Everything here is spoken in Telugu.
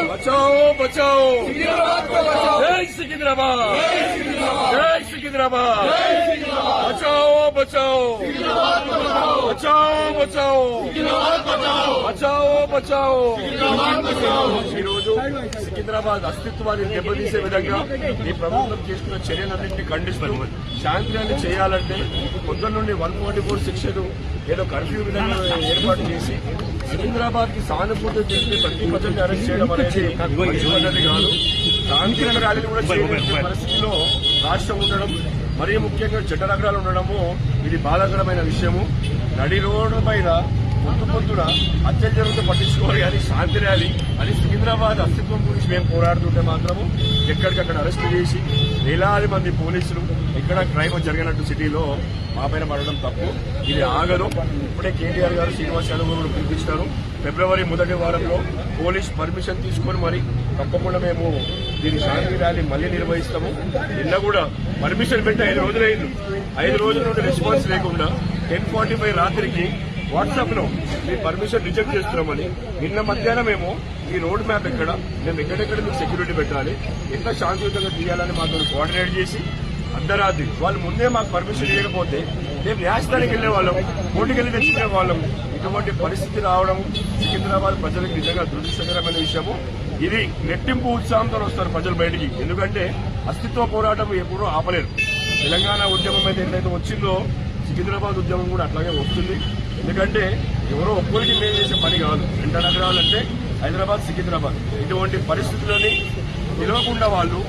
बचाओ बचाओ जय सिकंदराबाद जय सिकंदराबाद बचाओ बचाओ बचाओ बचाओ बचाओ बचाओ సికింద్రాబాద్ అస్తిత్వాన్ని దెబ్బతీసే విధంగా ఈ ప్రభుత్వం చేస్తున్న చర్యలన్నింటినీ ఖండిస్తూ శాంతి ర్యాలీ చేయాలంటే పొద్దున్న నుండి 144 శిక్షలు ఏదో కర్ఫ్యూ విధంగా ఏర్పాటు చేసి సికింద్రాబాద్ కి సానుభూతి చేసి ప్రతి ప్రజల్ని అరెస్ట్ చేయడం అనేది మంచి పద్ధతి కాదు. శాంతి ర్యాలీని కూడా చేయలేని పరిస్థితిలో రాష్ట్రం ఉండడం, మరీ ముఖ్యంగా చట్టనగరాలు ఉండడము ఇది బాధాకరమైన విషయము. నడి రోడ్డు పైన పొద్దున అత్యాచారంతో పట్టించుకోవాలి కానీ శాంతి ర్యాలీ అని సికింద్రాబాద్ అస్తిత్వం గురించి మేము పోరాడుతుంటే మాత్రము ఎక్కడికక్కడ అరెస్ట్ చేసి వేలాది మంది పోలీసులు ఎక్కడ క్రైమ్ జరిగినట్టు సిటీలో మా పైన పడడం తప్పు. ఇది ఆగదు. ఇప్పుడే కేటీఆర్ గారు శ్రీనివాస్ యాదవ్ గారు పిలిపించినారు. ఫిబ్రవరి మొదటి వారంలో పోలీస్ పర్మిషన్ తీసుకొని మరి తప్పకుండా మేము దీని శాంతి ర్యాలీ మళ్లీ నిర్వహిస్తాము. నిన్న కూడా పర్మిషన్ పెట్టి 5 రోజులైంది. 5 రోజుల నుండి రెస్పాన్స్ లేకుండా 10:45 రాత్రికి వాట్సాప్ లో మీ పర్మిషన్ రిజెక్ట్ చేస్తున్నామని నిన్న మధ్యాహ్నం మేము ఈ రోడ్ మ్యాప్ ఎక్కడ మేము ఎక్కడెక్కడ మీకు సెక్యూరిటీ పెట్టాలి, ఎట్లా శాంతియుతంగా తీయాలని మాతో కోఆర్డినేట్ చేసి అర్ధరాత్రి వాళ్ళు ముందే మాకు పర్మిషన్ ఇవ్వకపోతే మేము న్యాయస్థానానికి వెళ్లే వాళ్ళం, కోర్టుకు వెళ్లి తెచ్చుకునే వాళ్ళం. ఇటువంటి పరిస్థితి రావడం సికింద్రాబాద్ ప్రజలకు నిజంగా దురదృష్టకరమైన విషయము. ఇది రెట్టింపు ఉత్సాహంతో వస్తారు ప్రజలు బయటికి. ఎందుకంటే అస్తిత్వ పోరాటం ఎప్పుడూ ఆపలేరు. తెలంగాణ ఉద్యమం అయితే ఎంతైతే వచ్చిందో సికింద్రాబాద్ ఉద్యమం కూడా అట్లాగే వస్తుంది. ఎందుకంటే ఎవరో ఒక్కరికి మేలు చేసే పని కాదు. 2 నగరాలంటే హైదరాబాద్, సికింద్రాబాద్. ఇటువంటి పరిస్థితులని తెలియకుండా వాళ్ళు